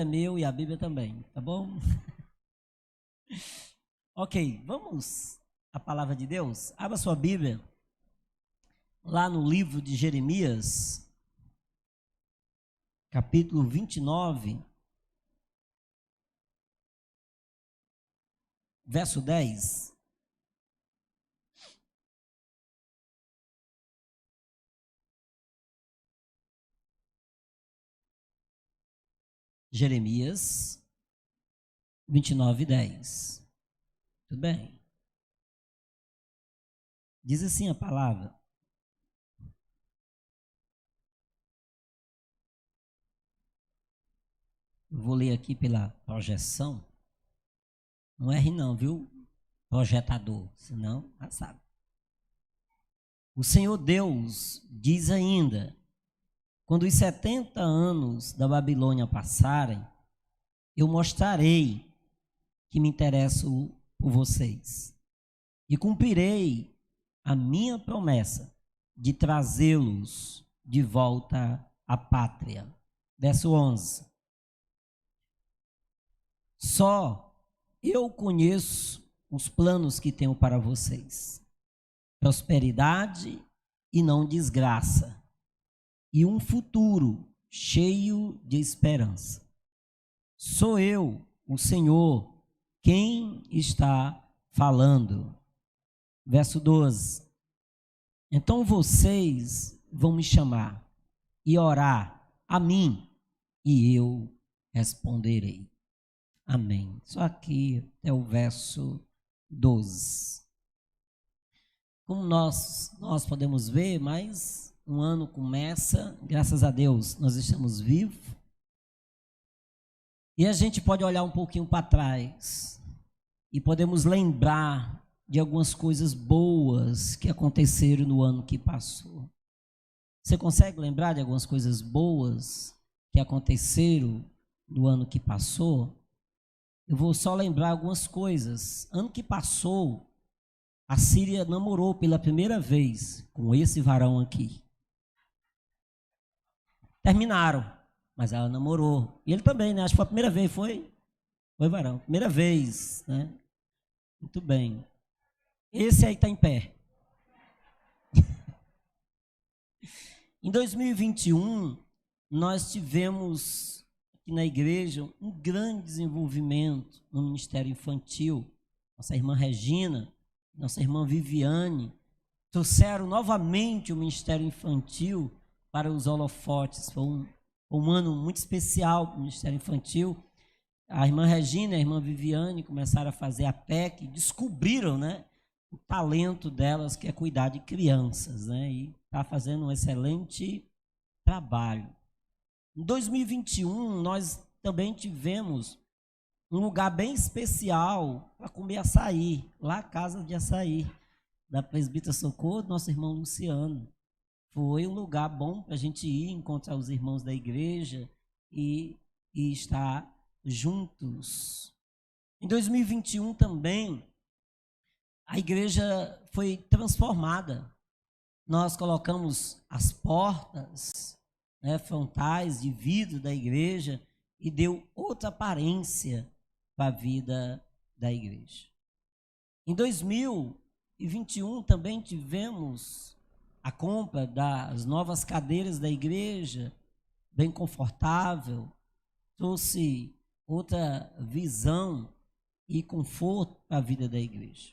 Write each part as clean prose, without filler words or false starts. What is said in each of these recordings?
é meu e a Bíblia também, tá bom? Ok, vamos à palavra de Deus. Abra sua Bíblia lá no livro de Jeremias, capítulo 29, verso 10. Jeremias 29, 10. Tudo bem? Diz assim a palavra: eu vou ler aqui pela projeção. Não erre não, viu? Projetador, senão já sabe. O Senhor Deus diz ainda: quando os 70 anos da Babilônia passarem, eu mostrarei que me interesso por vocês e cumprirei a minha promessa de trazê-los de volta à pátria. Verso 11. Só eu conheço os planos que tenho para vocês: prosperidade e não desgraça, e um futuro cheio de esperança. Sou eu, o Senhor, quem está falando. Verso 12. Então vocês vão me chamar e orar a mim, e eu responderei. Amém. Só aqui é o verso 12. Como nós podemos ver, mais um ano começa, graças a Deus, nós estamos vivos. E a gente pode olhar um pouquinho para trás e podemos lembrar de algumas coisas boas que aconteceram no ano que passou. Você consegue lembrar de algumas coisas boas que aconteceram no ano que passou? Eu vou só lembrar algumas coisas. Ano que passou, a Síria namorou pela primeira vez com esse varão aqui. Terminaram, mas ela namorou. E ele também, né? Acho que foi a primeira vez, foi varão. Primeira vez, né? Muito bem. Esse aí está em pé. Em 2021, nós tivemos aqui na igreja um grande desenvolvimento no Ministério Infantil. Nossa irmã Regina, nossa irmã Viviane, trouxeram novamente o Ministério Infantil para os holofotes. Foi um ano muito especial para o Ministério Infantil. A irmã Regina e a irmã Viviane começaram a fazer a PEC, descobriram, né, o talento delas, que é cuidar de crianças, né, e está fazendo um excelente trabalho. Em 2021, nós também tivemos um lugar bem especial para comer açaí, lá a Casa de Açaí, da Presbítera Socorro, do nosso irmão Luciano. Foi um lugar bom para a gente ir encontrar os irmãos da igreja e estar juntos. Em 2021 também, a igreja foi transformada. Nós colocamos as portas, né, frontais de vidro da igreja e deu outra aparência para a vida da igreja. Em 2021 também tivemos a compra das novas cadeiras da igreja, bem confortável, trouxe outra visão e conforto para a vida da igreja.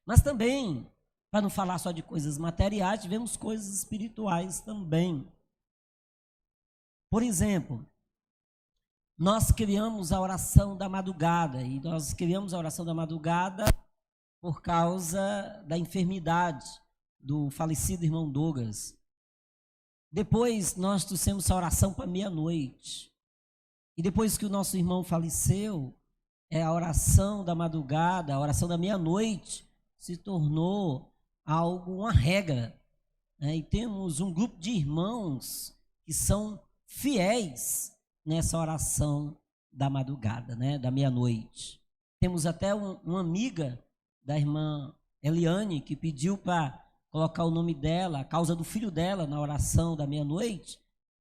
Mas também, para não falar só de coisas materiais, tivemos coisas espirituais também. Por exemplo, nós criamos a oração da madrugada, e nós criamos a oração da madrugada por causa da enfermidade do falecido irmão Douglas. Depois nós trouxemos a oração para meia-noite. E depois que o nosso irmão faleceu, a oração da madrugada, a oração da meia-noite, se tornou uma regra, né? E temos um grupo de irmãos que são fiéis nessa oração da madrugada, né? Da meia-noite. Temos até uma amiga da irmã Eliane que pediu para colocar o nome dela, a causa do filho dela, na oração da meia-noite,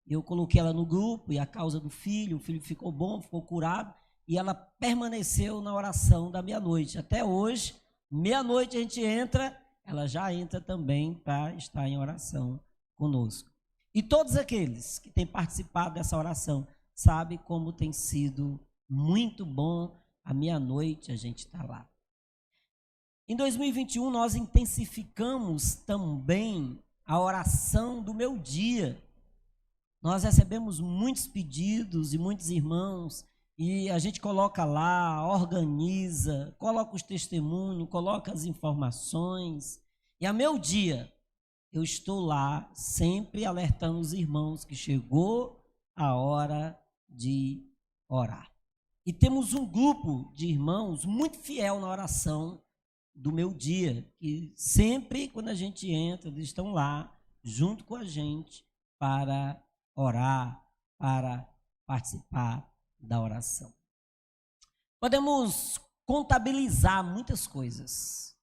Eu coloquei ela no grupo e a causa do filho, o filho ficou bom, ficou curado, e ela permaneceu na oração da meia-noite. Até hoje, meia-noite a gente entra, ela já entra também para estar em oração conosco. E todos aqueles que têm participado dessa oração sabem como tem sido muito bom. À meia-noite a gente está lá. Em 2021 nós intensificamos também a oração do meu dia. Nós recebemos muitos pedidos e muitos irmãos, e a gente coloca lá, organiza, coloca os testemunhos, coloca as informações. E a meu dia, eu estou lá sempre alertando os irmãos que chegou a hora de orar. E temos um grupo de irmãos muito fiel na oração do meu dia, que sempre quando a gente entra, eles estão lá junto com a gente para orar, para participar da oração. Podemos contabilizar muitas coisas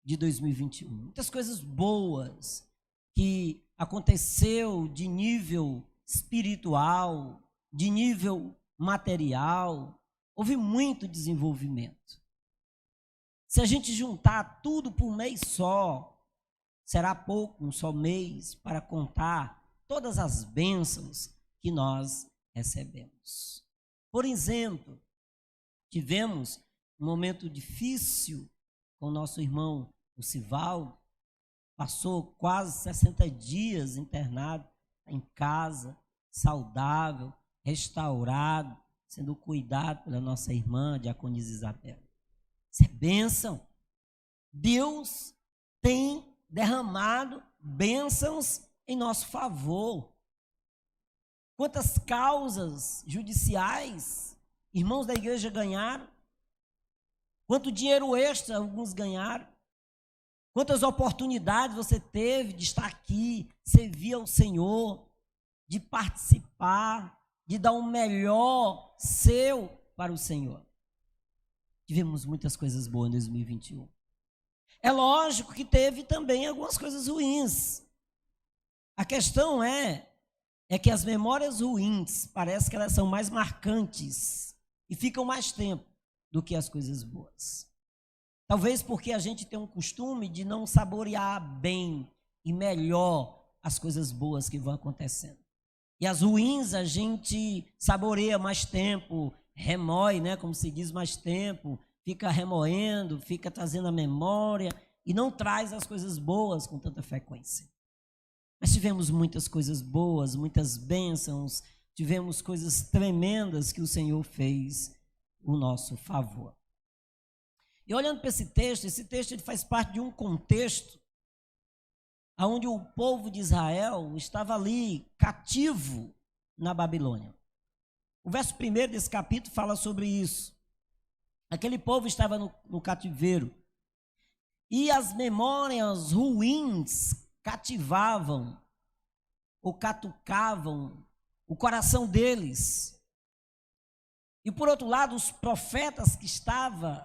de 2021, muitas coisas boas que aconteceu de nível espiritual, de nível material. Houve muito desenvolvimento. Se a gente juntar tudo por mês só, será pouco, um só mês, para contar todas as bênçãos que nós recebemos. Por exemplo, tivemos um momento difícil com o nosso irmão, o Sivaldo, passou quase 60 dias internado em casa, saudável, restaurado, sendo cuidado pela nossa irmã, diaconisa Isabel. Isso é bênção. Deus tem derramado bênçãos em nosso favor. Quantas causas judiciais irmãos da igreja ganharam? Quanto dinheiro extra alguns ganharam? Quantas oportunidades você teve de estar aqui, servir ao Senhor, de participar, de dar o melhor seu para o Senhor? Tivemos muitas coisas boas em 2021. É lógico que teve também algumas coisas ruins. A questão é que as memórias ruins, parece que elas são mais marcantes e ficam mais tempo do que as coisas boas. Talvez porque a gente tem um costume de não saborear bem e melhor as coisas boas que vão acontecendo. E as ruins a gente saboreia mais tempo, remói, né, como se diz, mais tempo, fica remoendo, fica trazendo a memória e não traz as coisas boas com tanta frequência. Mas tivemos muitas coisas boas, muitas bênçãos, tivemos coisas tremendas que o Senhor fez o nosso favor. E olhando para esse texto ele faz parte de um contexto onde o povo de Israel estava ali cativo na Babilônia. O verso 1 desse capítulo fala sobre isso. Aquele povo estava no cativeiro e as memórias ruins cativavam ou catucavam o coração deles. E por outro lado, os profetas que estavam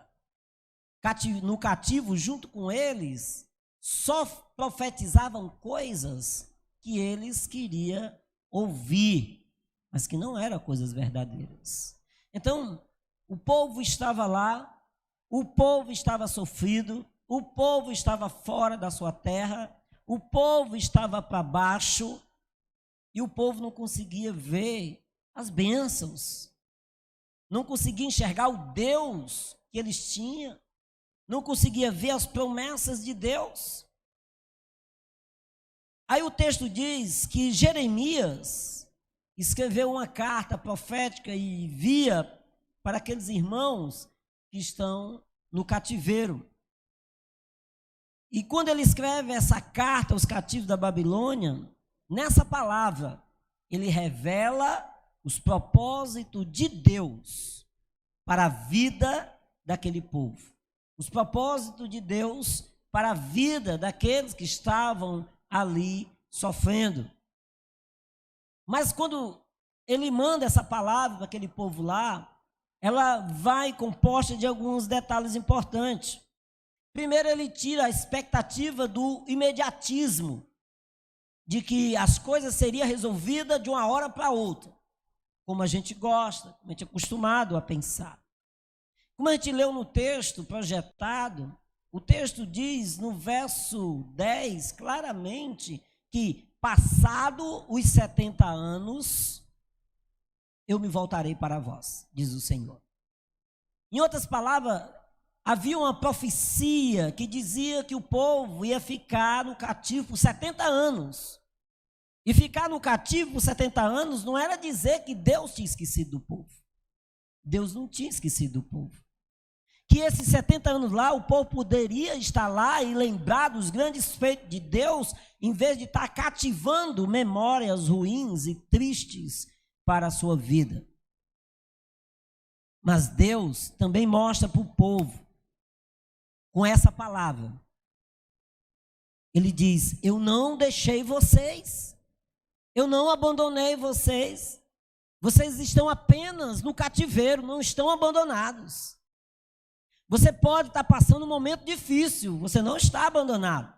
no cativo junto com eles só profetizavam coisas que eles queriam ouvir, mas que não eram coisas verdadeiras. Então, o povo estava lá, o povo estava sofrido, o povo estava fora da sua terra, o povo estava para baixo e o povo não conseguia ver as bênçãos, não conseguia enxergar o Deus que eles tinham, não conseguia ver as promessas de Deus. Aí o texto diz que Jeremias escreveu uma carta profética e envia para aqueles irmãos que estão no cativeiro. E quando ele escreve essa carta aos cativos da Babilônia, nessa palavra, ele revela os propósitos de Deus para a vida daquele povo. Os propósitos de Deus para a vida daqueles que estavam ali sofrendo. Mas quando ele manda essa palavra para aquele povo lá, ela vai composta de alguns detalhes importantes. Primeiro, ele tira a expectativa do imediatismo. de que as coisas seriam resolvidas de uma hora para outra, como a gente gosta, como a gente é acostumado a pensar. Como a gente leu no texto projetado, o texto diz no verso 10 claramente que passado os 70 anos, eu me voltarei para vós, diz o Senhor. Em outras palavras, havia uma profecia que dizia que o povo ia ficar no cativo por 70 anos. E ficar no cativo por 70 anos não era dizer que Deus tinha esquecido do povo. Deus não tinha esquecido do povo. Que esses 70 anos lá, o povo poderia estar lá e lembrar dos grandes feitos de Deus, em vez de estar cativando memórias ruins e tristes para a sua vida. Mas Deus também mostra para o povo, com essa palavra, Ele diz: eu não deixei vocês, eu não abandonei vocês, vocês estão apenas no cativeiro, não estão abandonados. Você pode estar passando um momento difícil, você não está abandonado.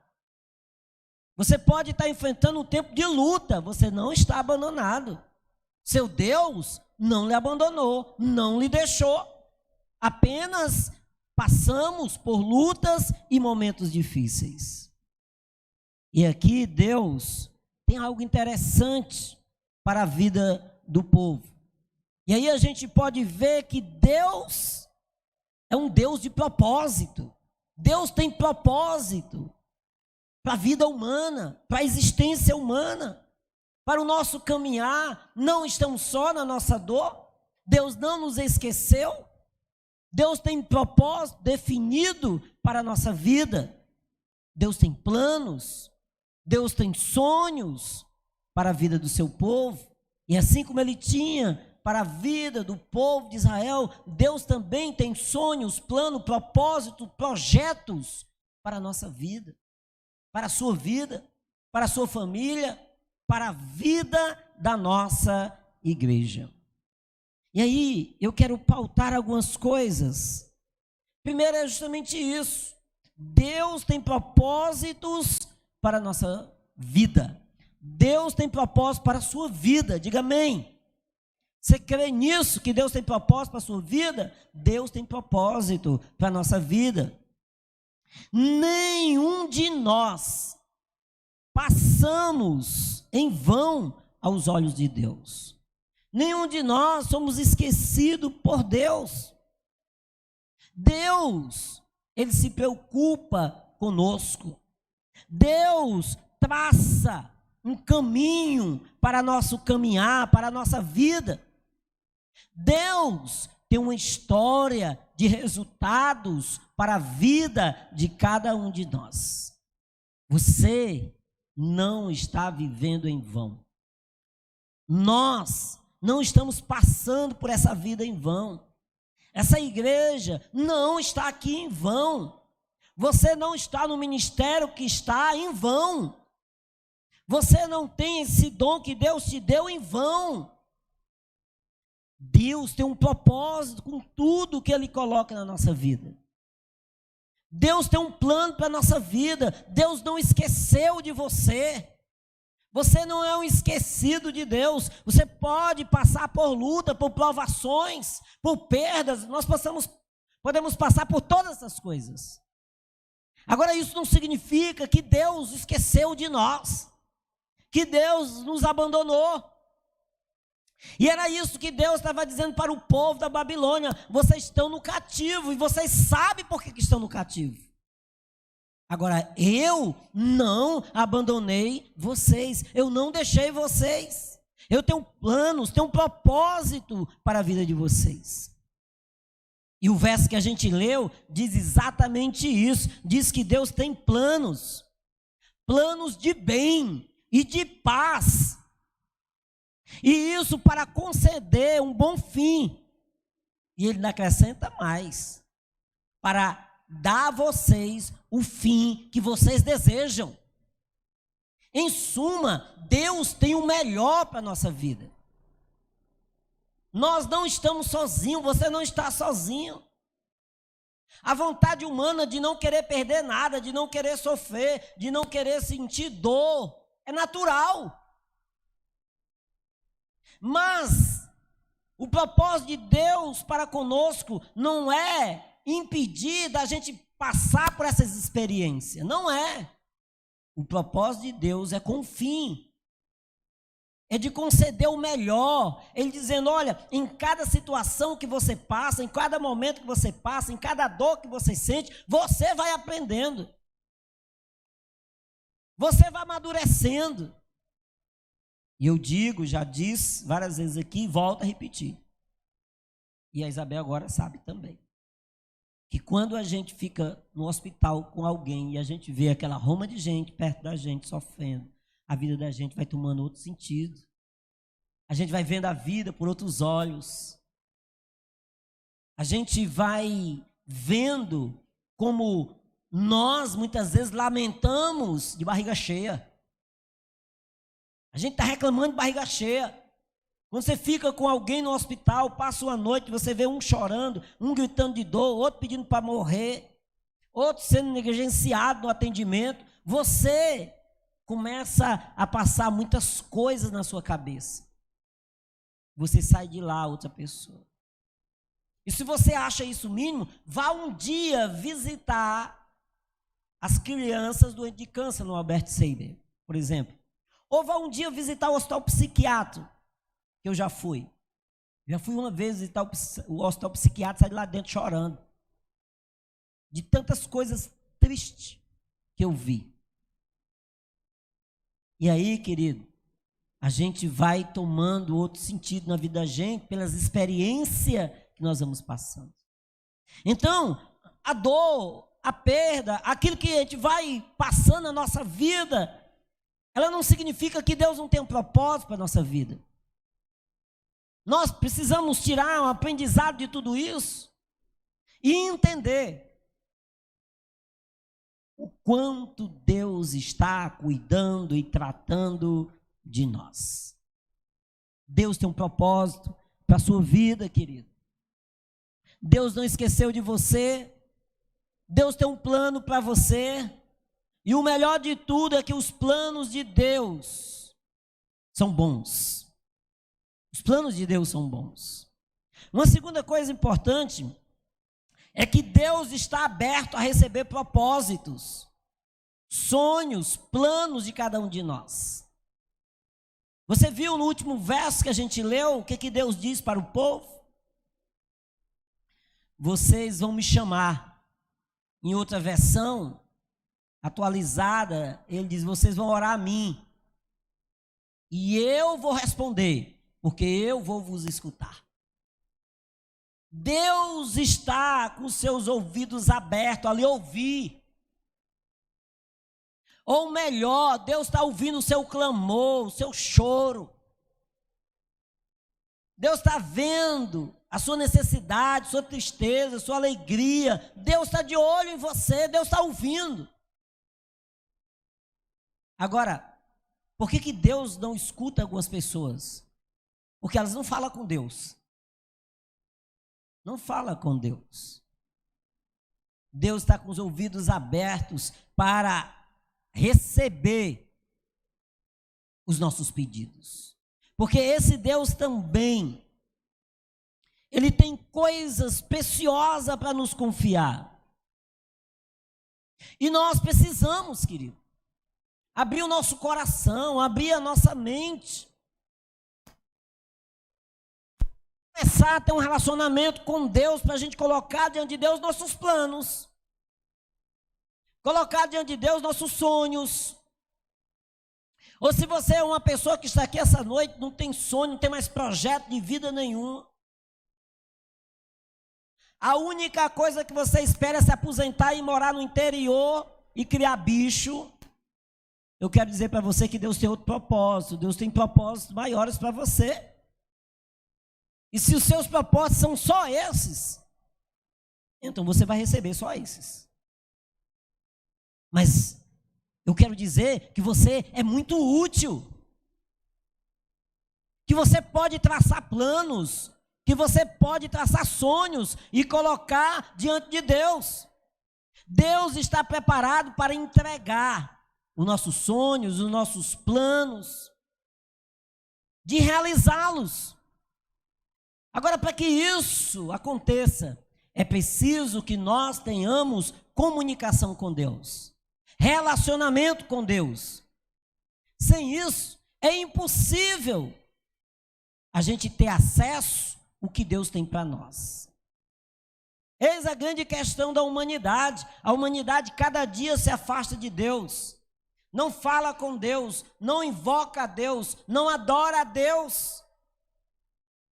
Você pode estar enfrentando um tempo de luta, você não está abandonado. Seu Deus não lhe abandonou, não lhe deixou. Apenas passamos por lutas e momentos difíceis. E aqui Deus tem algo interessante para a vida do povo. E aí a gente pode ver que Deus é um Deus de propósito. Deus tem propósito para a vida humana, para a existência humana, para o nosso caminhar. Não estamos só na nossa dor. Deus não nos esqueceu. Deus tem propósito definido para a nossa vida. Deus tem planos. Deus tem sonhos para a vida do seu povo. E assim como Ele tinha para a vida do povo de Israel, Deus também tem sonhos, planos, propósitos, projetos para a nossa vida, para a sua vida, para a sua família, para a vida da nossa igreja. E aí eu quero pautar algumas coisas. Primeiro é justamente isso. Deus tem propósitos para a nossa vida. Deus tem propósito para a sua vida. Diga amém. Você crê nisso, que Deus tem propósito para a sua vida? Deus tem propósito para a nossa vida. Nenhum de nós passamos em vão aos olhos de Deus. Nenhum de nós somos esquecidos por Deus. Deus, Ele se preocupa conosco. Deus traça um caminho para nosso caminhar, para a nossa vida. Deus tem uma história de resultados para a vida de cada um de nós. Você não está vivendo em vão. Nós não estamos passando por essa vida em vão. Essa igreja não está aqui em vão. Você não está no ministério que está em vão. Você não tem esse dom que Deus te deu em vão. Deus tem um propósito com tudo que Ele coloca na nossa vida. Deus tem um plano para a nossa vida. Deus não esqueceu de você. Você não é um esquecido de Deus. Você pode passar por luta, por provações, por perdas. Nós podemos passar por todas essas coisas. Agora, isso não significa que Deus esqueceu de nós, que Deus nos abandonou. E era isso que Deus estava dizendo para o povo da Babilônia: vocês estão no cativo e vocês sabem por que estão no cativo. Agora, eu não abandonei vocês, eu não deixei vocês. Eu tenho planos, tenho um propósito para a vida de vocês. E o verso que a gente leu diz exatamente isso. Diz que Deus tem planos, planos de bem e de paz. E isso para conceder um bom fim. E Ele ainda acrescenta mais: para dar a vocês o fim que vocês desejam. Em suma, Deus tem o melhor para a nossa vida. Nós não estamos sozinhos, você não está sozinho. A vontade humana de não querer perder nada, de não querer sofrer, de não querer sentir dor, É natural. Mas o propósito de Deus para conosco não é impedir da gente passar por essas experiências. Não é. O propósito de Deus é com fim. É de conceder o melhor. Ele dizendo, olha, em cada situação que você passa, em cada momento que você passa, em cada dor que você sente, você vai aprendendo. Você vai amadurecendo. E eu digo, já disse várias vezes aqui, volto a repetir. E a Isabel agora sabe também. Que quando a gente fica no hospital com alguém e a gente vê aquela roma de gente perto da gente sofrendo, a vida da gente vai tomando outro sentido. A gente vai vendo a vida por outros olhos. A gente vai vendo como nós muitas vezes lamentamos de barriga cheia. A gente está reclamando de barriga cheia. Quando você fica com alguém no hospital, passa uma noite, você vê um chorando, um gritando de dor, outro pedindo para morrer, outro sendo negligenciado no atendimento, você começa a passar muitas coisas na sua cabeça. Você sai de lá, outra pessoa. E se você acha isso mínimo, vá um dia visitar as crianças doentes de câncer no Albert Sabin, por exemplo. Ou vá um dia visitar o hospital psiquiátrico, que eu já fui. Já fui uma vez visitar o hospital psiquiátrico, saí de lá dentro chorando. De tantas coisas tristes que eu vi. E aí, querido, a gente vai tomando outro sentido na vida da gente pelas experiências que nós vamos passando. Então, a dor, a perda, aquilo que a gente vai passando na nossa vida, ela não significa que Deus não tem um propósito para a nossa vida. Nós precisamos tirar um aprendizado de tudo isso e entender o quanto Deus está cuidando e tratando de nós. Deus tem um propósito para a sua vida, querido. Deus não esqueceu de você. Deus tem um plano para você. E o melhor de tudo é que os planos de Deus são bons. Os planos de Deus são bons. Uma segunda coisa importante é que Deus está aberto a receber propósitos, sonhos, planos de cada um de nós. Você viu no último verso que a gente leu, o que Deus diz para o povo? Vocês vão me chamar. Em outra versão atualizada, ele diz, vocês vão orar a mim. E eu vou responder, porque eu vou vos escutar. Deus está com seus ouvidos abertos a lhe ouvir. Ou melhor, Deus está ouvindo o seu clamor, o seu choro. Deus está vendo a sua necessidade, sua tristeza, sua alegria. Deus está de olho em você, Deus está ouvindo. Agora, por que Deus não escuta algumas pessoas? Porque elas não falam com Deus. Não fala com Deus. Deus está com os ouvidos abertos para receber os nossos pedidos. Porque esse Deus também, Ele tem coisas preciosas para nos confiar. E nós precisamos, querido, abrir o nosso coração, abrir a nossa mente. Começar a ter um relacionamento com Deus para a gente colocar diante de Deus nossos planos. Colocar diante de Deus nossos sonhos. Ou se você é uma pessoa que está aqui essa noite, não tem sonho, não tem mais projeto de vida nenhum. A única coisa que você espera é se aposentar e morar no interior e criar bicho. Eu quero dizer para você que Deus tem outro propósito. Deus tem propósitos maiores para você. E se os seus propósitos são só esses, então você vai receber só esses. Mas eu quero dizer que você é muito útil. Que você pode traçar planos. Que você pode traçar sonhos e colocar diante de Deus. Deus está preparado para entregar os nossos sonhos, os nossos planos, de realizá-los. Agora, para que isso aconteça, é preciso que nós tenhamos comunicação com Deus, relacionamento com Deus. Sem isso, é impossível a gente ter acesso ao que Deus tem para nós. Eis a grande questão da humanidade. A humanidade cada dia se afasta de Deus, não fala com Deus, não invoca a Deus, não adora a Deus,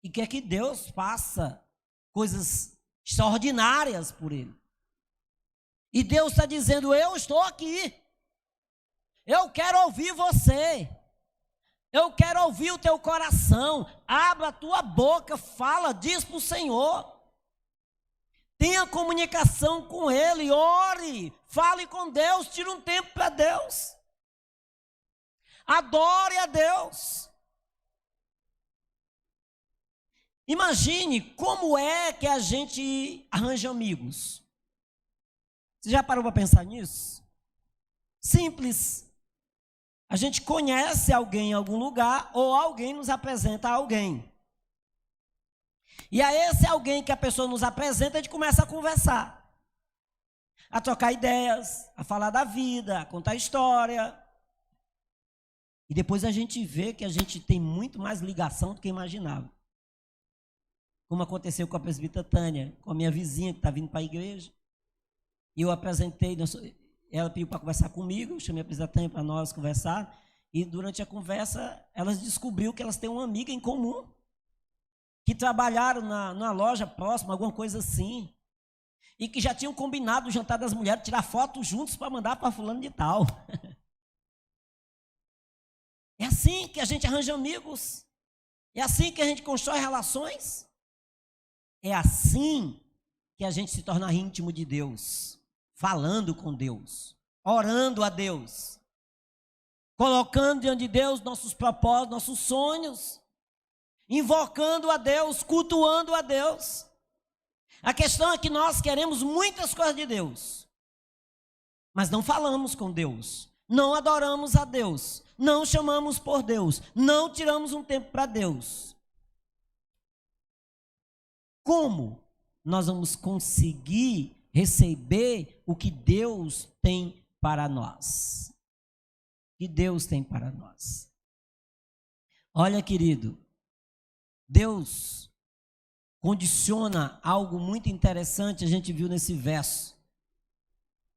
e quer que Deus faça coisas extraordinárias por ele. E Deus está dizendo: eu estou aqui, eu quero ouvir você, eu quero ouvir o teu coração, abra a tua boca, fala, diz para o Senhor, tenha comunicação com Ele, ore, fale com Deus, tire um tempo para Deus, adore a Deus. Imagine como é que a gente arranja amigos. Você já parou para pensar nisso? Simples. A gente conhece alguém em algum lugar ou alguém nos apresenta a alguém. E a esse alguém que a pessoa nos apresenta, a gente começa a conversar, a trocar ideias, a falar da vida, a contar história. E depois a gente vê que a gente tem muito mais ligação do que imaginava. Como aconteceu com a presbítera Tânia, com a minha vizinha que está vindo para a igreja. E eu apresentei, ela pediu para conversar comigo, eu chamei a presbítera Tânia para nós conversar. E durante a conversa, elas descobriram que elas têm uma amiga em comum, que trabalharam numa loja próxima, alguma coisa assim. E que já tinham combinado o jantar das mulheres, tirar fotos juntos para mandar para fulano de tal. É assim que a gente arranja amigos. É assim que a gente constrói relações. É assim que a gente se torna íntimo de Deus, falando com Deus, orando a Deus, colocando diante de Deus nossos propósitos, nossos sonhos, invocando a Deus, cultuando a Deus. A questão é que nós queremos muitas coisas de Deus, mas não falamos com Deus, não adoramos a Deus, não chamamos por Deus, não tiramos um tempo para Deus. Como nós vamos conseguir receber o que Deus tem para nós? O que Deus tem para nós? Olha, querido, Deus condiciona algo muito interessante, a gente viu nesse verso.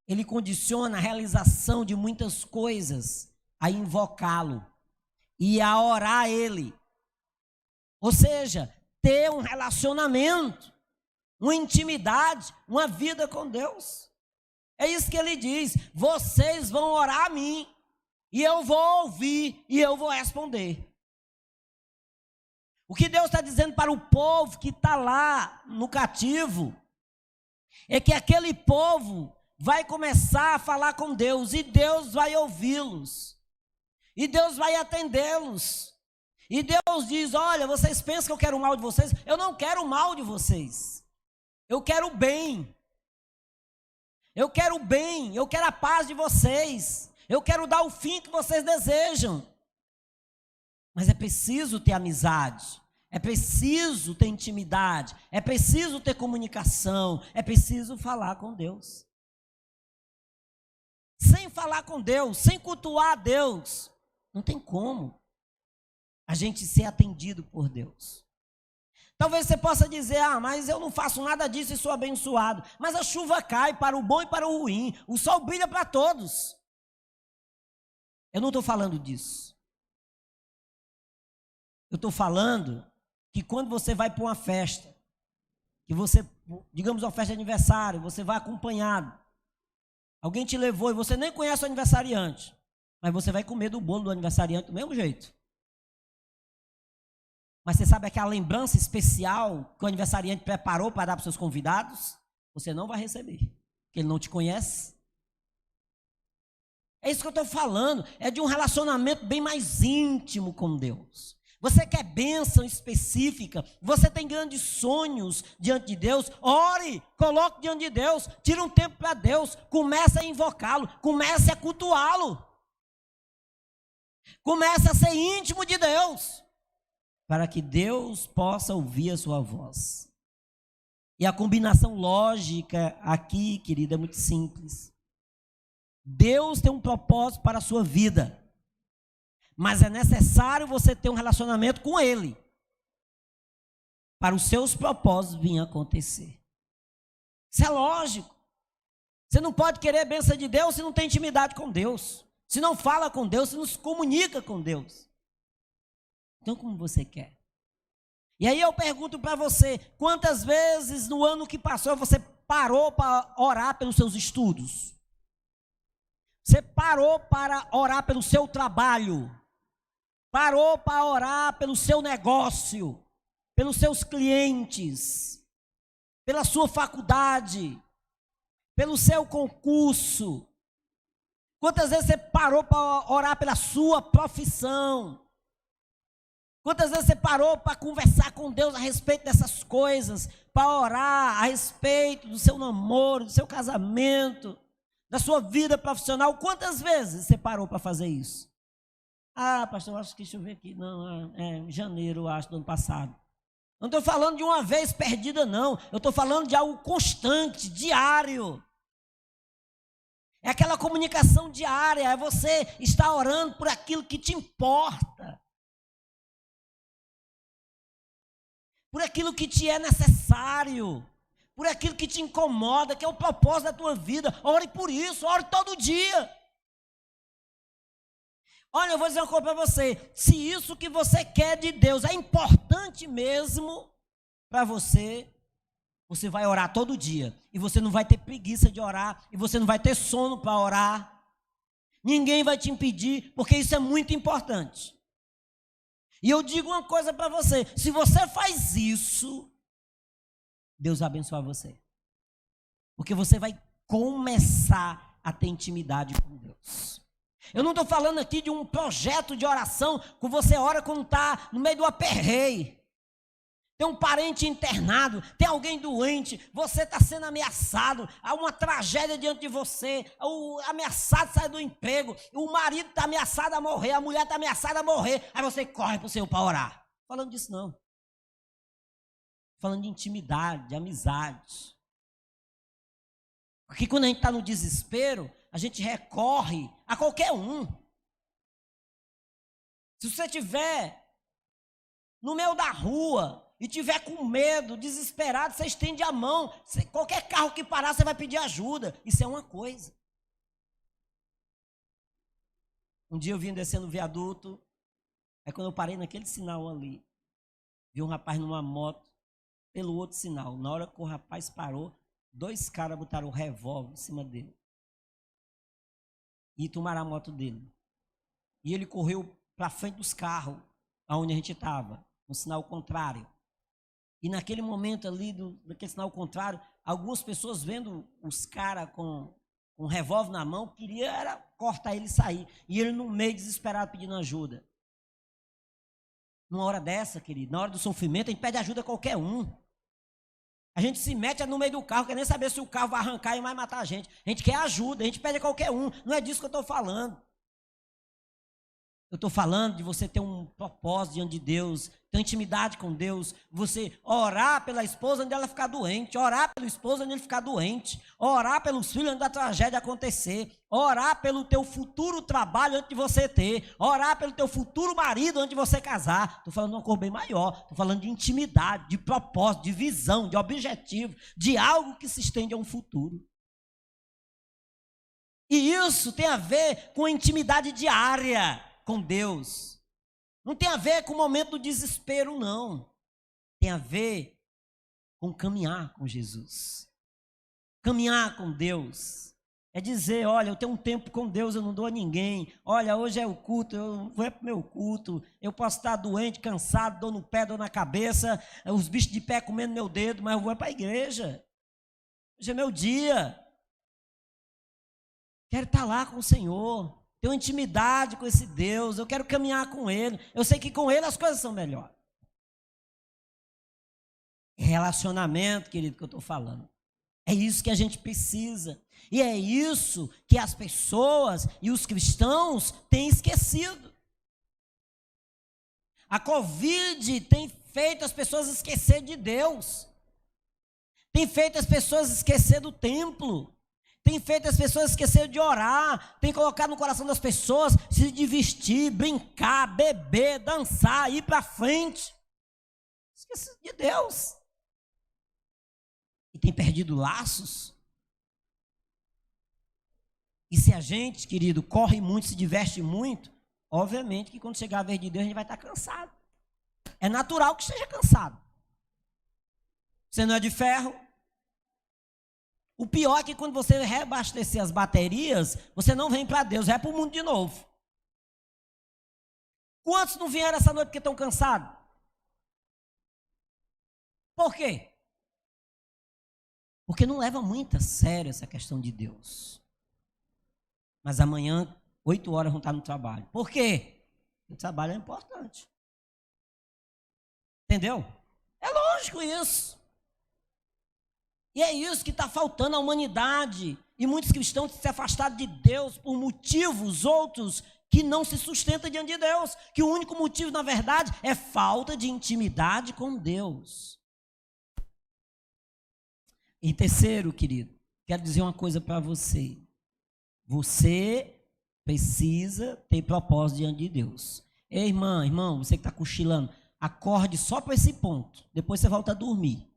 Ele condiciona a realização de muitas coisas a invocá-lo e a orar a Ele. Ou seja, ter um relacionamento, uma intimidade, uma vida com Deus. É isso que ele diz: vocês vão orar a mim, e eu vou ouvir, e eu vou responder. O que Deus está dizendo para o povo que está lá no cativo, é que aquele povo vai começar a falar com Deus, e Deus vai ouvi-los, e Deus vai atendê-los. E Deus diz: olha, vocês pensam que eu quero o mal de vocês? Eu não quero o mal de vocês. Eu quero o bem. Eu quero o bem, eu quero a paz de vocês. Eu quero dar o fim que vocês desejam. Mas é preciso ter amizade. É preciso ter intimidade. É preciso ter comunicação. É preciso falar com Deus. Sem falar com Deus, sem cultuar a Deus, não tem como a gente ser atendido por Deus. Talvez você possa dizer: ah, mas eu não faço nada disso e sou abençoado. Mas a chuva cai para o bom e para o ruim. O sol brilha para todos. Eu não estou falando disso. Eu estou falando que quando você vai para uma festa, que você, digamos uma festa de aniversário, você vai acompanhado, alguém te levou e você nem conhece o aniversariante, mas você vai comer do bolo do aniversariante do mesmo jeito. Mas você sabe aquela lembrança especial que o aniversariante preparou para dar para os seus convidados? Você não vai receber, porque ele não te conhece. É isso que eu estou falando, é de um relacionamento bem mais íntimo com Deus. Você quer bênção específica, você tem grandes sonhos diante de Deus, ore, coloque diante de Deus, tire um tempo para Deus, comece a invocá-lo, comece a cultuá-lo. Comece a ser íntimo de Deus, para que Deus possa ouvir a sua voz. E a combinação lógica aqui, querida, é muito simples. Deus tem um propósito para a sua vida, mas é necessário você ter um relacionamento com Ele, para os seus propósitos virem acontecer. Isso é lógico. Você não pode querer a bênção de Deus se não tem intimidade com Deus, se não fala com Deus, se não se comunica com Deus. Então, como você quer? E aí eu pergunto para você, quantas vezes no ano que passou você parou para orar pelos seus estudos? Você parou para orar pelo seu trabalho? Parou para orar pelo seu negócio, pelos seus clientes, pela sua faculdade, pelo seu concurso? Quantas vezes você parou para orar pela sua profissão? Quantas vezes você parou para conversar com Deus a respeito dessas coisas, para orar a respeito do seu namoro, do seu casamento, da sua vida profissional? Quantas vezes você parou para fazer isso? Ah, pastor, acho que deixa eu ver aqui, não, em janeiro, acho, do ano passado. Não estou falando de uma vez perdida, não. Eu estou falando de algo constante, diário. É aquela comunicação diária, é você estar orando por aquilo que te importa, por aquilo que te é necessário, por aquilo que te incomoda, que é o propósito da tua vida. Ore por isso, ore todo dia. Olha, eu vou dizer uma coisa para você, se isso que você quer de Deus é importante mesmo para você, você vai orar todo dia, e você não vai ter preguiça de orar, e você não vai ter sono para orar, ninguém vai te impedir, porque isso é muito importante. E eu digo uma coisa para você, se você faz isso, Deus vai abençoar você, porque você vai começar a ter intimidade com Deus. Eu não estou falando aqui de um projeto de oração que você ora quando está no meio do aperreio. Tem um parente internado, tem alguém doente, você está sendo ameaçado, há uma tragédia diante de você, o ameaçado sai do emprego, o marido está ameaçado a morrer, a mulher está ameaçada a morrer, aí você corre para o Senhor para orar. Falando disso não. Falando de intimidade, de amizade. Porque quando a gente está no desespero, a gente recorre a qualquer um. Se você estiver no meio da rua e estiver com medo, desesperado, você estende a mão. Qualquer carro que parar, você vai pedir ajuda. Isso é uma coisa. Um dia eu vim descendo o viaduto, aí quando eu parei naquele sinal ali, vi um rapaz numa moto, pelo outro sinal. Na hora que o rapaz parou, 2 caras botaram o revólver em cima dele e tomaram a moto dele. E ele correu para frente dos carros, aonde a gente estava, no sinal contrário. E naquele momento ali, daquele sinal contrário, algumas pessoas vendo os caras com um revólver na mão, queria era cortar ele e sair. E ele no meio, desesperado, pedindo ajuda. Numa hora dessa, querido, na hora do sofrimento, a gente pede ajuda a qualquer um. A gente se mete no meio do carro, quer nem saber se o carro vai arrancar e vai matar a gente. A gente quer ajuda, a gente pede a qualquer um. Não é disso que eu estou falando. Eu estou falando de você ter um propósito diante de Deus, ter intimidade com Deus, você orar pela esposa antes dela ficar doente, orar pelo esposo antes dele ficar doente, orar pelos filhos antes da tragédia acontecer, orar pelo teu futuro trabalho antes de você ter, orar pelo teu futuro marido antes de você casar. Estou falando de uma cor bem maior, estou falando de intimidade, de propósito, de visão, de objetivo, de algo que se estende a um futuro. E isso tem a ver com a intimidade diária com Deus. Não tem a ver com o momento do desespero, não. Tem a ver com caminhar com Jesus. Caminhar com Deus é dizer, olha, eu tenho um tempo com Deus, eu não dou a ninguém. Olha, hoje é o culto, eu vou para o meu culto. Eu posso estar doente, cansado, dor no pé, dor na cabeça, os bichos de pé comendo meu dedo, mas eu vou para a igreja. Hoje é meu dia. Quero estar lá com o Senhor. Tenho intimidade com esse Deus, eu quero caminhar com Ele. Eu sei que com Ele as coisas são melhores. É relacionamento, querido, que eu estou falando. É isso que a gente precisa. E é isso que as pessoas e os cristãos têm esquecido. A Covid tem feito as pessoas esquecer de Deus. Tem feito as pessoas esquecer do templo. Tem feito as pessoas esquecer de orar. Tem colocado no coração das pessoas se divertir, brincar, beber, dançar, ir para frente. Esquecer de Deus. E tem perdido laços. E se a gente, querido, corre muito, se diverte muito, obviamente que quando chegar a vez de Deus, a gente vai estar cansado. É natural que esteja cansado. Você não é de ferro. O pior é que quando você reabastecer as baterias, você não vem para Deus, vai para o mundo de novo. Quantos não vieram essa noite porque estão cansados? Por quê? Porque não leva muito a sério essa questão de Deus. Mas amanhã, 8 horas, vão estar no trabalho. Por quê? O trabalho é importante. Entendeu? É lógico isso. E é isso que está faltando à humanidade. E muitos cristãos se afastaram de Deus por motivos outros que não se sustentam diante de Deus. Que o único motivo, na verdade, é falta de intimidade com Deus. E terceiro, querido, quero dizer uma coisa para você. Você precisa ter propósito diante de Deus. Ei, irmão, você que está cochilando, acorde só para esse ponto. Depois você volta a dormir.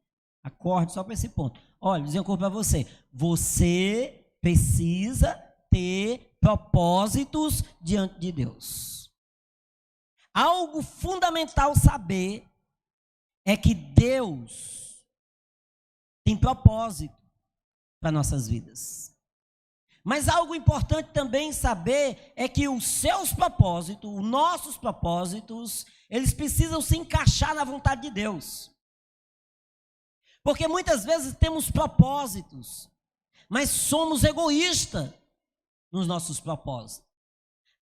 Acorde só para esse ponto. Olha, vou dizer uma coisa para você. Você precisa ter propósitos diante de Deus. Algo fundamental saber é que Deus tem propósito para nossas vidas. Mas algo importante também saber é que os seus propósitos, os nossos propósitos, eles precisam se encaixar na vontade de Deus. Porque muitas vezes temos propósitos, mas somos egoístas nos nossos propósitos.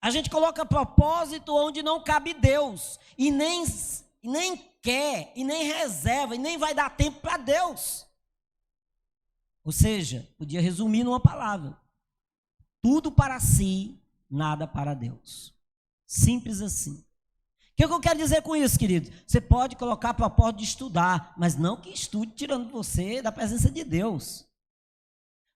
A gente coloca propósito onde não cabe Deus, e nem quer, e nem reserva, e nem vai dar tempo para Deus. Ou seja, podia resumir numa palavra: tudo para si, nada para Deus. Simples assim. O que eu quero dizer com isso, querido? Você pode colocar propósito de estudar, mas não que estude tirando você da presença de Deus.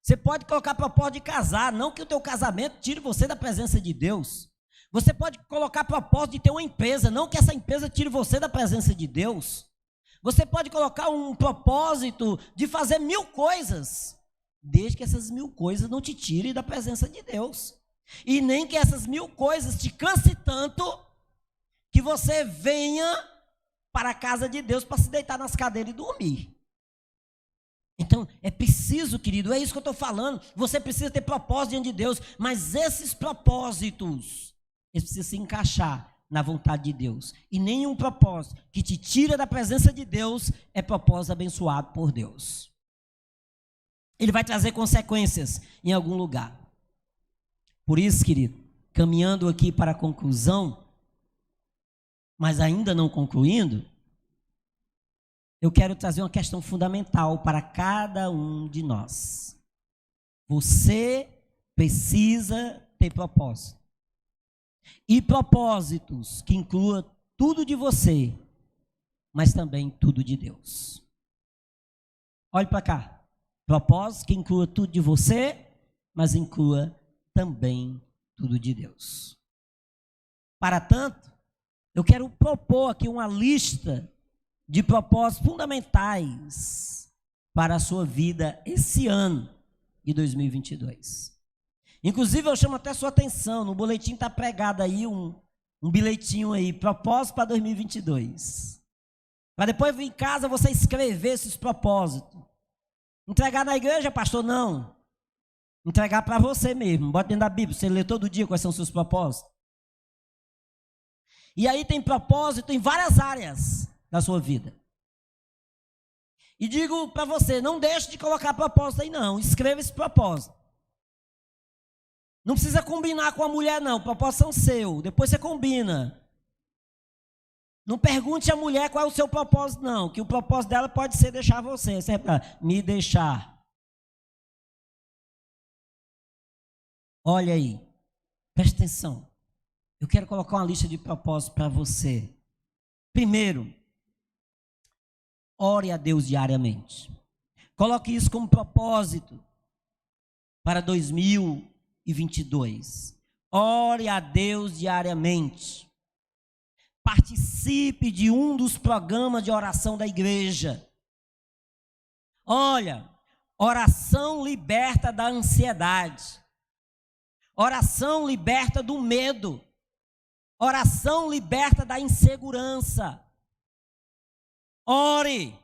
Você pode colocar propósito de casar, não que o teu casamento tire você da presença de Deus. Você pode colocar propósito de ter uma empresa, não que essa empresa tire você da presença de Deus. Você pode colocar um propósito de fazer 1000 coisas, desde que essas 1000 coisas não te tirem da presença de Deus. E nem que essas 1000 coisas te canse tanto que você venha para a casa de Deus para se deitar nas cadeiras e dormir. Então, é preciso, querido, é isso que eu estou falando. Você precisa ter propósito diante de Deus, mas esses propósitos, eles precisam se encaixar na vontade de Deus. E nenhum propósito que te tira da presença de Deus é propósito abençoado por Deus. Ele vai trazer consequências em algum lugar. Por isso, querido, caminhando aqui para a conclusão, mas ainda não concluindo, eu quero trazer uma questão fundamental para cada um de nós. Você precisa ter propósito. E propósitos que incluam tudo de você, mas também tudo de Deus. Olhe para cá. Propósito que inclua tudo de você, mas inclua também tudo de Deus. Para tanto, eu quero propor aqui uma lista de propósitos fundamentais para a sua vida esse ano de 2022. Inclusive, eu chamo até a sua atenção, no boletim está pregado aí um bilhetinho aí, propósito para 2022. Para depois vir em casa você escrever esses propósitos. Entregar na igreja, pastor? Não. Entregar para você mesmo. Bota dentro da Bíblia, você lê todo dia quais são os seus propósitos. E aí tem propósito em várias áreas da sua vida. E digo para você, não deixe de colocar propósito aí não. Escreva esse propósito. Não precisa combinar com a mulher não, propósitos são seus. Depois você combina. Não pergunte à mulher qual é o seu propósito não, que o propósito dela pode ser deixar você. Você me deixar. Olha aí, presta atenção. Eu quero colocar uma lista de propósitos para você. Primeiro, ore a Deus diariamente. Coloque isso como propósito para 2022. Ore a Deus diariamente. Participe de um dos programas de oração da igreja. Olha, oração liberta da ansiedade. Oração liberta do medo. Oração liberta da insegurança. Ore.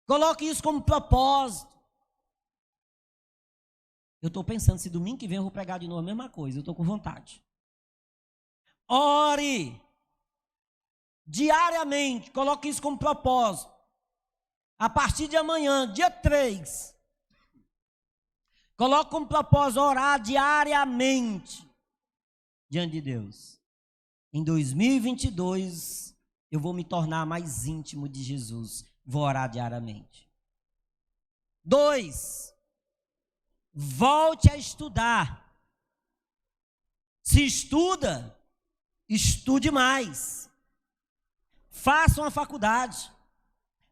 Coloque isso como propósito. Eu estou pensando, se domingo que vem eu vou pregar de novo a mesma coisa, eu estou com vontade. Ore. Diariamente, coloque isso como propósito. A partir de amanhã, dia 3, coloque como propósito orar diariamente diante de Deus. Em 2022, eu vou me tornar mais íntimo de Jesus. Vou orar diariamente. 2, volte a estudar. Se estuda, estude mais. Faça uma faculdade.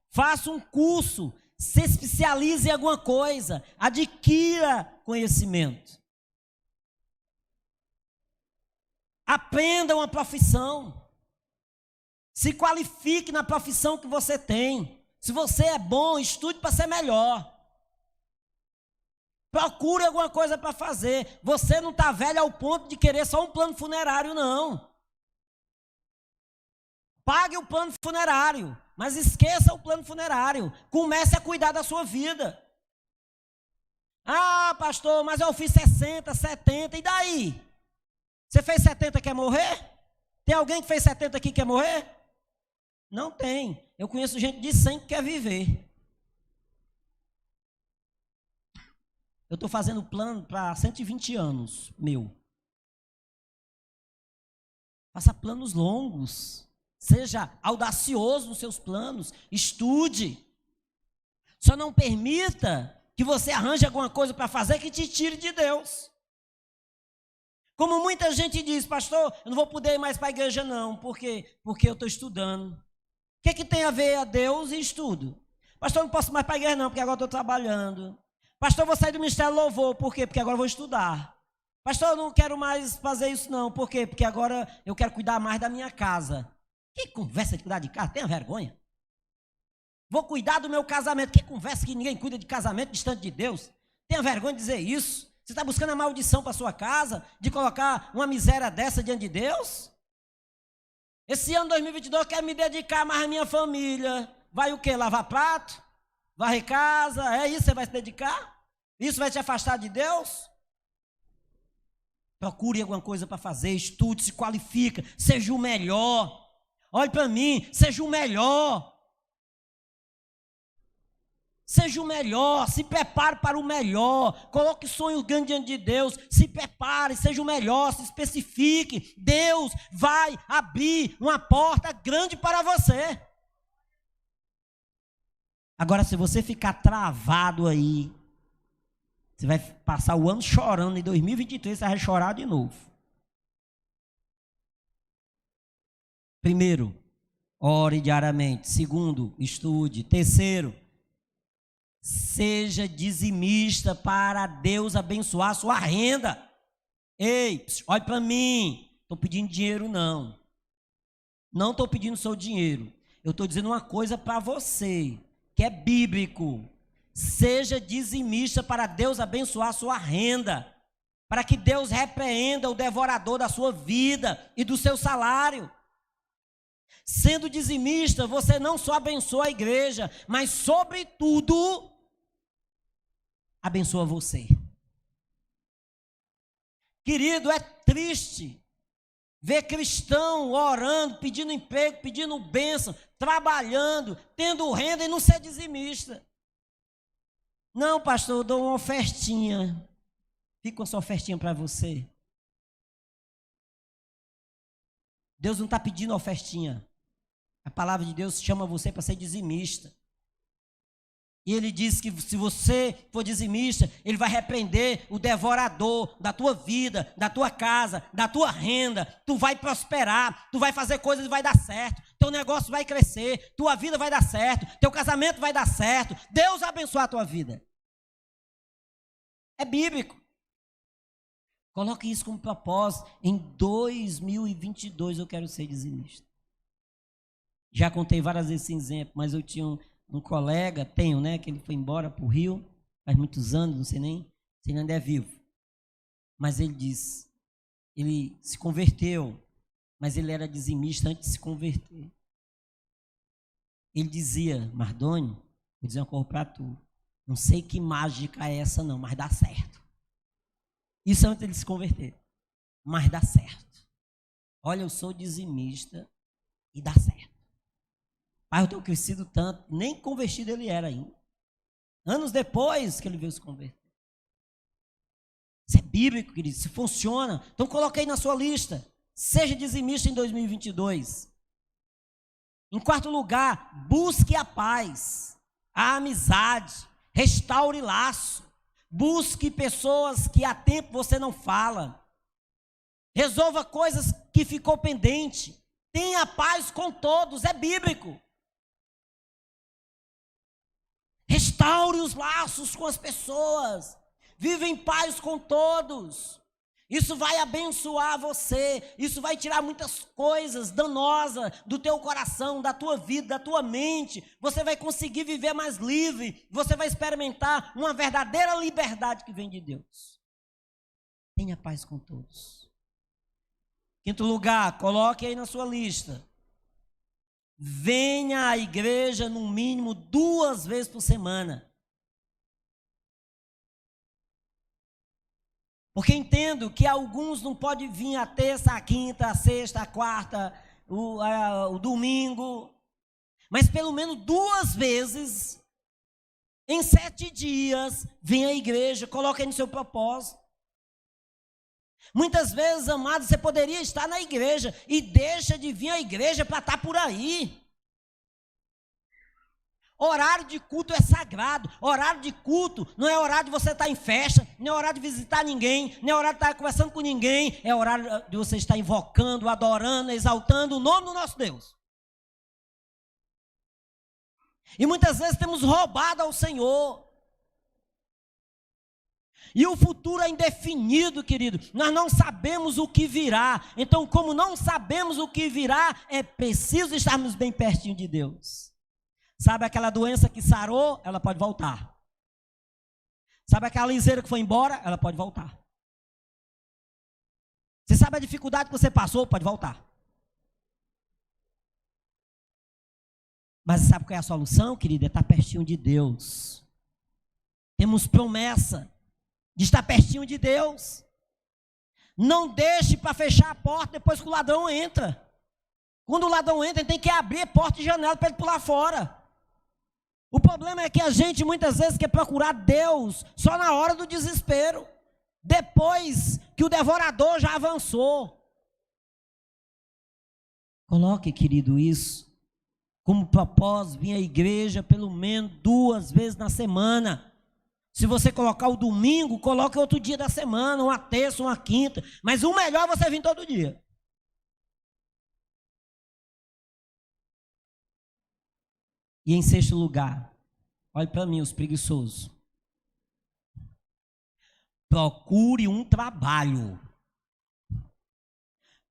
Faça um curso. Se especialize em alguma coisa. Adquira conhecimento. Aprenda uma profissão. Se qualifique na profissão que você tem. Se você é bom, estude para ser melhor. Procure alguma coisa para fazer. Você não está velho ao ponto de querer só um plano funerário, não. Pague o plano funerário, mas esqueça o plano funerário. Comece a cuidar da sua vida. Ah, pastor, mas eu fiz 60, 70, e daí? Você fez 70 e quer morrer? Tem alguém que fez 70 aqui e quer morrer? Não tem. Eu conheço gente de 100 que quer viver. Eu estou fazendo plano para 120 anos, meu. Faça planos longos. Seja audacioso nos seus planos. Estude. Só não permita que você arranje alguma coisa para fazer que te tire de Deus. Como muita gente diz, pastor, eu não vou poder ir mais para a igreja não, porque eu estou estudando. O que tem a ver a Deus e estudo? Pastor, eu não posso mais para a igreja não, porque agora estou trabalhando. Pastor, eu vou sair do ministério do louvor, por quê? Porque agora eu vou estudar. Pastor, eu não quero mais fazer isso não, por quê? Porque agora eu quero cuidar mais da minha casa. Que conversa de cuidar de casa? Tenha vergonha. Vou cuidar do meu casamento. Que conversa que ninguém cuida de casamento distante de Deus? Tenha vergonha de dizer isso. Você está buscando a maldição para sua casa, de colocar uma miséria dessa diante de Deus? Esse ano 2022 eu quero me dedicar mais à minha família. Vai o quê? Lavar prato? Varrer casa? É isso que você vai se dedicar? Isso vai te afastar de Deus? Procure alguma coisa para fazer, estude, se qualifica, seja o melhor. Olhe para mim, seja o melhor. Seja o melhor, se prepare para o melhor, coloque sonhos grandes diante de Deus, se prepare, seja o melhor, se especifique. Deus vai abrir uma porta grande para você. Agora, se você ficar travado aí, você vai passar o ano chorando, em 2023 você vai chorar de novo. Primeiro, ore diariamente. Segundo, estude. Terceiro, seja dizimista para Deus abençoar a sua renda. Ei, olhe para mim. Estou pedindo dinheiro, não. Não estou pedindo seu dinheiro. Eu estou dizendo uma coisa para você, que é bíblico. Seja dizimista para Deus abençoar a sua renda. Para que Deus repreenda o devorador da sua vida e do seu salário. Sendo dizimista, você não só abençoa a igreja, mas sobretudo abençoa você. Querido, é triste ver cristão orando, pedindo emprego, pedindo bênção, trabalhando, tendo renda e não ser dizimista. Não, pastor, eu dou uma ofertinha. Fica com essa ofertinha para você. Deus não está pedindo ofertinha. A palavra de Deus chama você para ser dizimista. E ele diz que se você for dizimista, ele vai repreender o devorador da tua vida, da tua casa, da tua renda. Tu vai prosperar, tu vai fazer coisas e vai dar certo. Teu negócio vai crescer, tua vida vai dar certo, teu casamento vai dar certo. Deus abençoe a tua vida. É bíblico. Coloque isso como propósito. Em 2022 eu quero ser dizimista. Já contei várias vezes esse exemplo, mas eu tinha um colega, tenho, né, que ele foi embora para o Rio, faz muitos anos, não sei nem se ele ainda é vivo. Mas ele diz, ele se converteu, mas ele era dizimista antes de se converter. Ele dizia, Mardônio, vou dizer uma coisa para tu, não sei que mágica é essa não, mas dá certo. Isso antes de ele se converter, mas dá certo. Olha, eu sou dizimista e dá certo. Pai, eu tenho crescido tanto, nem convertido ele era ainda. Anos depois que ele veio se converter. Isso é bíblico, querido, isso funciona. Então coloque aí na sua lista, seja dizimista em 2022. Em quarto lugar, busque a paz, a amizade, restaure laço. Busque pessoas que há tempo você não fala. Resolva coisas que ficou pendente. Tenha paz com todos, é bíblico. Restaure os laços com as pessoas. Viva em paz com todos. Isso vai abençoar você. Isso vai tirar muitas coisas danosas do teu coração, da tua vida, da tua mente. Você vai conseguir viver mais livre. Você vai experimentar uma verdadeira liberdade que vem de Deus. Tenha paz com todos. Quinto lugar, coloque aí na sua lista. Venha à igreja no mínimo 2 vezes por semana. Porque entendo que alguns não podem vir a terça, a quinta, a sexta, a quarta, o domingo. Mas pelo menos 2 vezes, em 7 dias, venha à igreja, coloque aí no seu propósito. Muitas vezes, amados, você poderia estar na igreja e deixa de vir à igreja para estar por aí. Horário de culto é sagrado. Horário de culto não é horário de você estar em festa, não é horário de visitar ninguém, não é horário de estar conversando com ninguém, é horário de você estar invocando, adorando, exaltando o nome do nosso Deus. E muitas vezes temos roubado ao Senhor. E o futuro é indefinido, querido. Nós não sabemos o que virá. Então, como não sabemos o que virá, é preciso estarmos bem pertinho de Deus. Sabe aquela doença que sarou? Ela pode voltar. Sabe aquela liseira que foi embora? Ela pode voltar. Você sabe a dificuldade que você passou? Pode voltar. Mas sabe qual é a solução, querido? É estar pertinho de Deus. Temos promessa de estar pertinho de Deus. Não deixe para fechar a porta depois que o ladrão entra. Quando o ladrão entra, ele tem que abrir a porta e janela para ele pular fora. O problema é que a gente muitas vezes quer procurar Deus só na hora do desespero, depois que o devorador já avançou. Coloque, querido, isso como propósito, vir à igreja pelo menos 2 vezes na semana. Se você colocar o domingo, coloque outro dia da semana, uma terça, uma quinta. Mas o melhor é você vir todo dia. E em sexto lugar, olhe para mim, os preguiçosos. Procure um trabalho.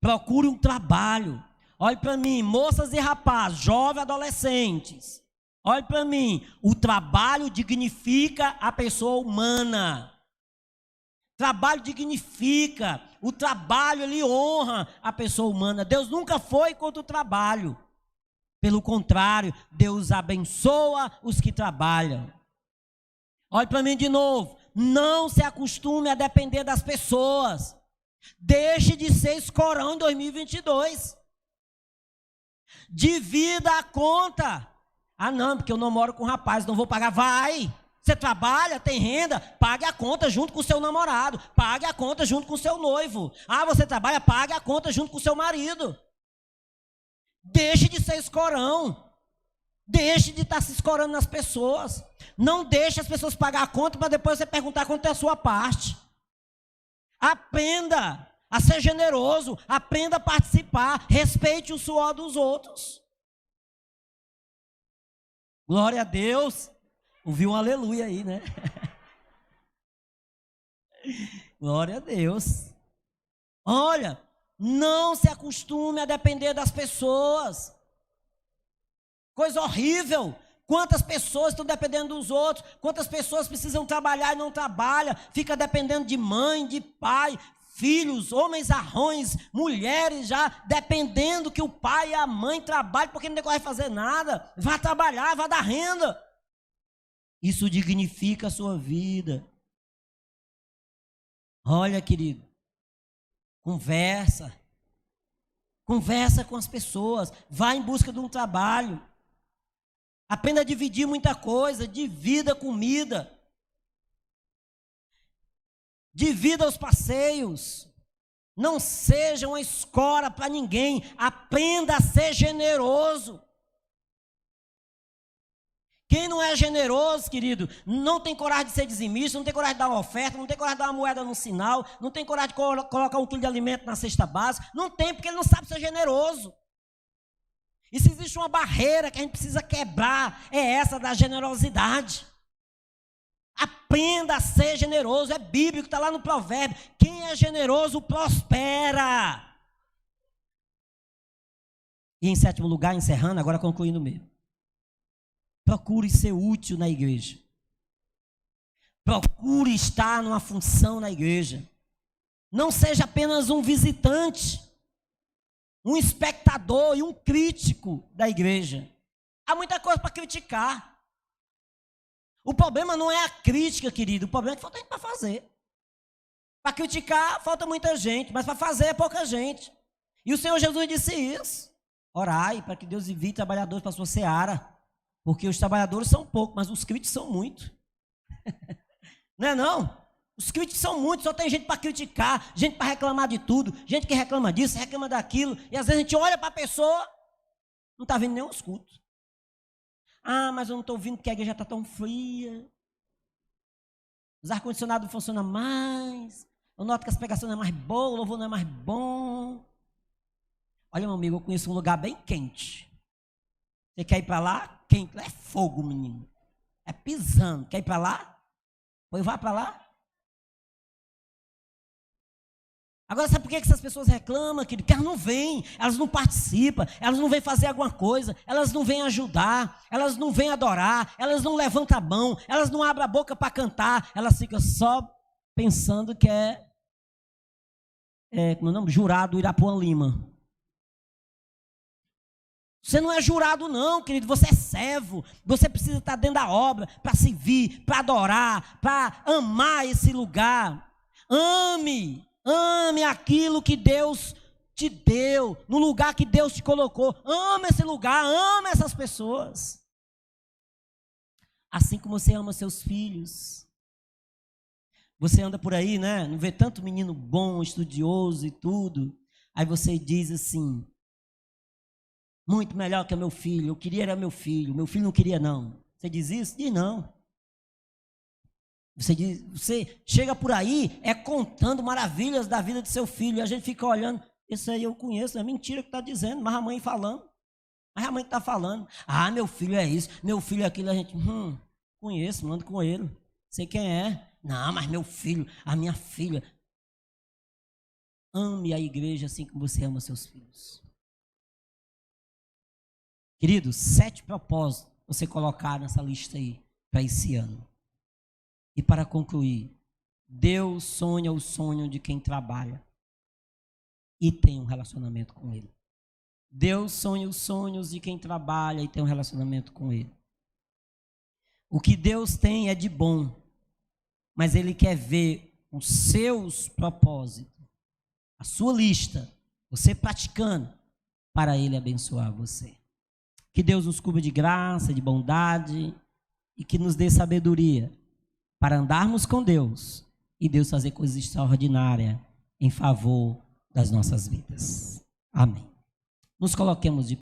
Procure um trabalho. Olhe para mim, moças e rapazes, jovens, adolescentes. Olhe para mim, o trabalho dignifica a pessoa humana. Trabalho dignifica, o trabalho ele honra a pessoa humana. Deus nunca foi contra o trabalho. Pelo contrário, Deus abençoa os que trabalham. Olhe para mim de novo, não se acostume a depender das pessoas. Deixe de ser escorão em 2022. Divida a conta. Ah não, porque eu não moro com rapaz, não vou pagar. Vai, você trabalha, tem renda, pague a conta junto com o seu namorado, pague a conta junto com o seu noivo. Ah, você trabalha, pague a conta junto com o seu marido. Deixe de ser escorão. Deixe de estar se escorando nas pessoas. Não deixe as pessoas pagar a conta para depois você perguntar quanto é a sua parte. Aprenda a ser generoso, aprenda a participar, respeite o suor dos outros. Glória a Deus. Ouviu um aleluia aí, né? Glória a Deus. Olha, não se acostume a depender das pessoas. Coisa horrível. Quantas pessoas estão dependendo dos outros? Quantas pessoas precisam trabalhar e não trabalham? Fica dependendo de mãe, de pai, filhos, homens arrões, mulheres já dependendo que o pai e a mãe trabalhem porque não vai fazer nada. Vá trabalhar, vá dar renda. Isso dignifica a sua vida. Olha, querido, conversa com as pessoas, vá em busca de um trabalho. Aprenda a dividir muita coisa, divida comida. Divida os passeios. Não seja uma escora para ninguém. Aprenda a ser generoso. Quem não é generoso, querido, não tem coragem de ser dizimista, não tem coragem de dar uma oferta, não tem coragem de dar uma moeda no sinal, não tem coragem de colocar um quilo de alimento na cesta básica. Não tem, porque ele não sabe ser generoso. E se existe uma barreira que a gente precisa quebrar, é essa da generosidade. Aprenda a ser generoso, é bíblico, está lá no provérbio. Quem é generoso prospera. E em sétimo lugar, encerrando, agora concluindo mesmo. Procure ser útil na igreja. Procure estar numa função na igreja. Não seja apenas um visitante, um espectador e um crítico da igreja. Há muita coisa para criticar. O problema não é a crítica, querido. O problema é que falta gente para fazer. Para criticar, falta muita gente, mas para fazer é pouca gente. E o Senhor Jesus disse isso. Orai para que Deus envie trabalhadores para a sua seara. Porque os trabalhadores são poucos, mas os críticos são muitos. Não é não? Os críticos são muitos, só tem gente para criticar, gente para reclamar de tudo, gente que reclama disso, reclama daquilo, e às vezes a gente olha para a pessoa, não está vindo nem os cultos. Ah, mas eu não estou ouvindo porque a igreja está tão fria, os ar-condicionados não funcionam mais, eu noto que as pregações não é mais boa, o louvor não é mais bom. Olha, meu amigo, eu conheço um lugar bem quente. Você quer ir para lá? Quente, é fogo, menino. É pisando. Quer ir para lá? Pois vá para lá. Agora, sabe por que essas pessoas reclamam, querido? Porque elas não vêm, elas não participam, elas não vêm fazer alguma coisa, elas não vêm ajudar, elas não vêm adorar, elas não levantam a mão, elas não abrem a boca para cantar, elas ficam só pensando que como é o nome? Jurado Irapuã Lima. Você não é jurado não, querido, você é servo, você precisa estar dentro da obra para servir, para adorar, para amar esse lugar. Ame aquilo que Deus te deu, no lugar que Deus te colocou. Ame esse lugar, ame essas pessoas. Assim como você ama seus filhos. Você anda por aí, né? Não vê tanto menino bom, estudioso e tudo. Aí você diz assim, muito melhor que o meu filho, eu queria era meu filho não queria não. Você diz isso? Diz não. Você chega por aí, contando maravilhas da vida de seu filho, e a gente fica olhando, isso aí eu conheço, é mentira que está dizendo, mas a mãe falando, mas a mãe que está falando, meu filho é isso, meu filho é aquilo, a gente, conheço, mando com ele, sei quem é, não, mas meu filho, a minha filha, ame a igreja assim como você ama seus filhos. Querido, 7 propósitos você colocar nessa lista aí, para esse ano. E para concluir, Deus sonha o sonho de quem trabalha e tem um relacionamento com Ele. Deus sonha os sonhos de quem trabalha e tem um relacionamento com Ele. O que Deus tem é de bom, mas Ele quer ver os seus propósitos, a sua lista, você praticando, para Ele abençoar você. Que Deus nos cubra de graça, de bondade e que nos dê sabedoria para andarmos com Deus e Deus fazer coisas extraordinárias em favor das nossas vidas. Amém. Nos coloquemos de